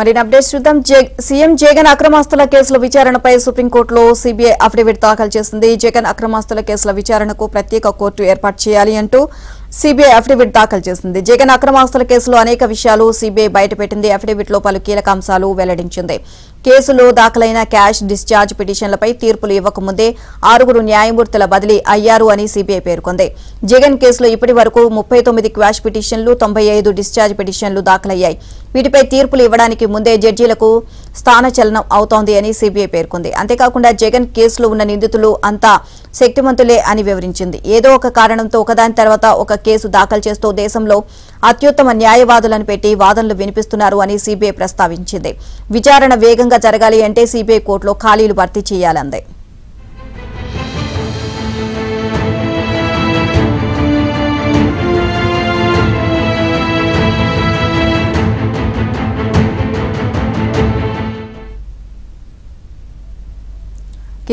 మరిన్ని అప్డేట్స్ చూద్దాం. సీఎం జగన్ అక్రమాస్తుల కేసుల విచారణపై సుప్రీంకోర్టులో సీబీఐ అఫిడవిట్ దాఖలు చేసింది. జగన్ అక్రమాస్తుల కేసుల విచారణకు ప్రత్యేక కోర్టు ఏర్పాటు చేయాలి అంటూ సీబీఐ అఫిడవిట్ దాఖలు చేసింది. జగన్ అక్రమాస్తుల కేసులో అనేక విషయాలు సీబీఐ బయటపెట్టింది. అఫిడవిట్ లో పలు కీలక అంశాలు వెల్లడించింది. కేసులో దాఖలైన క్యాష్ డిశ్చార్జ్ పిటిషన్లపై తీర్పులు ఇవ్వకముందే 6 న్యాయమూర్తుల బదిలీ అయ్యారు అని సీబీఐ పేర్కొంది. జగన్ కేసులో ఇప్పటి వరకు 39 క్వాష్ పిటిషన్లు, 95 డిశ్చార్జ్ పిటిషన్లు దాఖలయ్యాయి. వీటిపై తీర్పులు ఇవ్వడానికి ముందే జడ్జీలకు స్థానచలనం అవుతోంది అని సీబీఐ పేర్కొంది. అంతేకాకుండా జగన్ కేసులో ఉన్న నిందితులు అంతా శక్తిమంతులే అని వివరించింది. ఏదో ఒక కారణంతో ఒకదాని తర్వాత ఒక కేసు దాఖలు చేస్తూ దేశంలో అత్యుత్తమ న్యాయవాదులను పెట్టి వాదనలు వినిపిస్తున్నారు అని సీబీఐ ప్రస్తావించింది. విచారణ వేగంగా జరగాలి అంటే సీబీఐ కోర్టులో ఖాళీలు భర్తీ చేయాలంది.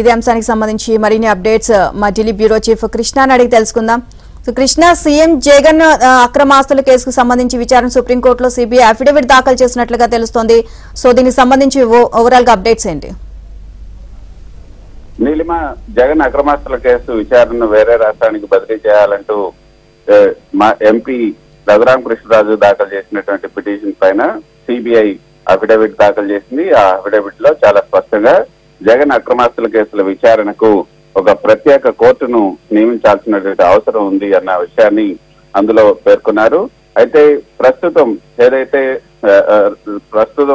ఇదే అంశానికి సంబంధించి మరిన్ని అప్డేట్స్ మా ఢిల్లీ బ్యూరో చీఫ్ కృష్ణాని అడిగి తెలుసుకుందాం. కృష్ణ, సీఎం జగన్ అక్రమాస్తుల కేసుకు సంబంధించి విచారణ సుప్రీంకోర్టులో సీబీఐ అఫిడవిట్ దాఖలు చేసినట్లుగా తెలుస్తోంది. సో దీనికి సంబంధించి ఓవరాల్ గా అప్డేట్స్ ఏంటి? నీలిమ, జగన్ అక్రమాస్తుల కేసు విచారణను వేరే రాష్ట్రానికి బదిలీ చేయాలంటూ మా ఎంపీ రఘురామకృష్ణరాజు దాఖలు చేసినటువంటి పిటిషన్ పైన సిబిఐ అఫిడవిట్ దాఖలు చేసింది. ఆ అఫిడవిట్ లో చాలా స్పష్టంగా జగన్ అక్రమాస్తుల కేసుల విచారణకు ఒక ప్రత్యేక కోర్టును నియమించాల్సినటువంటి అవసరం ఉంది అన్న విషయాన్ని అందులో పేర్కొన్నారు. అయితే ప్రస్తుతం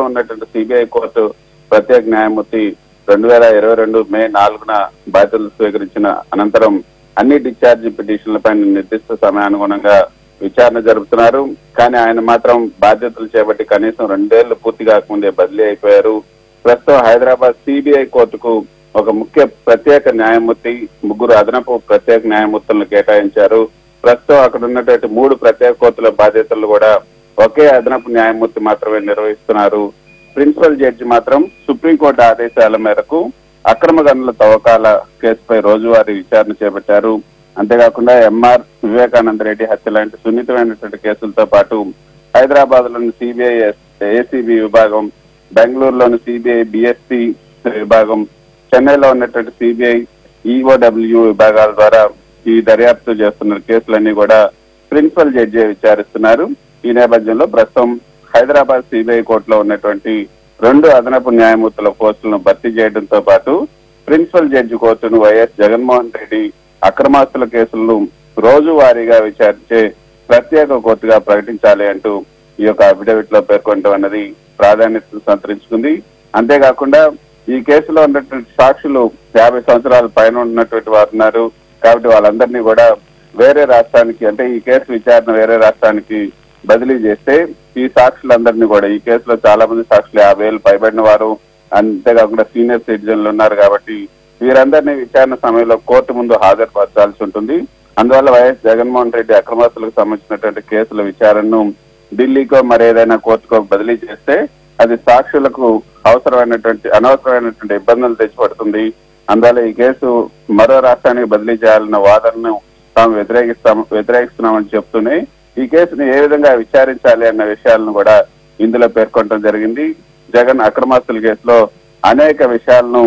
ఉన్నటువంటి సిబిఐ కోర్టు ప్రత్యేక న్యాయమూర్తి 2022 మే 4న బాధ్యతలు స్వీకరించిన అనంతరం అన్ని డిశ్చార్జ్ పిటిషన్లపై నిర్దిష్ట సమయానుగుణంగా విచారణ జరుపుతున్నారు. కానీ ఆయన మాత్రం బాధ్యతలు చేపట్టి కనీసం 2 ఏళ్లు పూర్తి కాకముందే బదిలీ అయిపోయారు. ప్రస్తుతం హైదరాబాద్ సిబిఐ కోర్టుకు ఒక ముఖ్య ప్రత్యేక న్యాయమూర్తి, 3 అదనపు ప్రత్యేక న్యాయమూర్తులను కేటాయించారు. ప్రస్తుతం అక్కడ ఉన్నటువంటి 3 ప్రత్యేక కోర్టుల బాధ్యతలు కూడా ఒకే అదనపు న్యాయమూర్తి మాత్రమే నిర్వహిస్తున్నారు. ప్రిన్సిపల్ జడ్జి మాత్రం సుప్రీంకోర్టు ఆదేశాల మేరకు అక్రమ గనుల తవ్వకాల కేసుపై రోజువారీ విచారణ చేపట్టారు. అంతేకాకుండా ఎంఆర్ వివేకానంద రెడ్డి హత్య లాంటి సున్నితమైనటువంటి కేసులతో పాటు హైదరాబాద్ లోని సిబిఐ ఏసీబీ విభాగం, బెంగళూరులోని సిబిఐ బిఎస్సి విభాగం, చెన్నైలో ఉన్నటువంటి సిబిఐ ఈఓడబ్ల్యూ విభాగాల ద్వారా ఈ దర్యాప్తు చేస్తున్న కేసులన్నీ కూడా ప్రిన్సిపల్ జడ్జి విచారిస్తున్నారు. ఈ నేపథ్యంలో ప్రస్తుతం హైదరాబాద్ సిబిఐ కోర్టులో ఉన్నటువంటి 2 అదనపు న్యాయమూర్తుల పోస్టులను భర్తీ చేయడంతో పాటు ప్రిన్సిపల్ జడ్జి కోర్టును వైఎస్ జగన్మోహన్ రెడ్డి అక్రమాస్తుల కేసులను రోజువారీగా విచారించే ప్రత్యేక కోర్టుగా ప్రకటించాలి అంటూ ఈ యొక్క అఫిడవిట్ లో పేర్కొనడం అన్నది ప్రాధాన్యతను సంతరించుకుంది. అంతేకాకుండా ఈ కేసులో ఉన్నటువంటి సాక్షులు 50 సంవత్సరాల పైన ఉన్నటువంటి వారు ఉన్నారు. కాబట్టి వాళ్ళందరినీ కూడా వేరే రాష్ట్రానికి, అంటే ఈ కేసు విచారణ వేరే రాష్ట్రానికి బదిలీ చేస్తే ఈ సాక్షులందరినీ కూడా, ఈ కేసులో చాలా మంది సాక్షులు 50 ఏళ్ళు పైబడిన వారు, అంతేకాకుండా సీనియర్ సిటిజన్లు ఉన్నారు. కాబట్టి వీరందరినీ విచారణ సమయంలో కోర్టు ముందు హాజరుపరచాల్సి ఉంటుంది. అందువల్ల వైఎస్ జగన్మోహన్ రెడ్డి అక్రమాస్తులకు సంబంధించినటువంటి కేసుల విచారణను ఢిల్లీకో మరేదైనా కోర్టుకో బదిలీ చేస్తే అది సాక్షులకు అనవసరమైనటువంటి ఇబ్బందులు తెచ్చిపడుతుంది. అందువల్ల ఈ కేసు మరో రాష్ట్రానికి బదిలీ చేయాలన్న వాదనను తాము వ్యతిరేకిస్తున్నామని చెప్తూనే ఈ కేసును ఏ విధంగా విచారించాలి అన్న విషయాలను కూడా ఇందులో పేర్కొనడం జరిగింది. జగన్ అక్రమాస్తుల కేసులో అనేక విషయాలను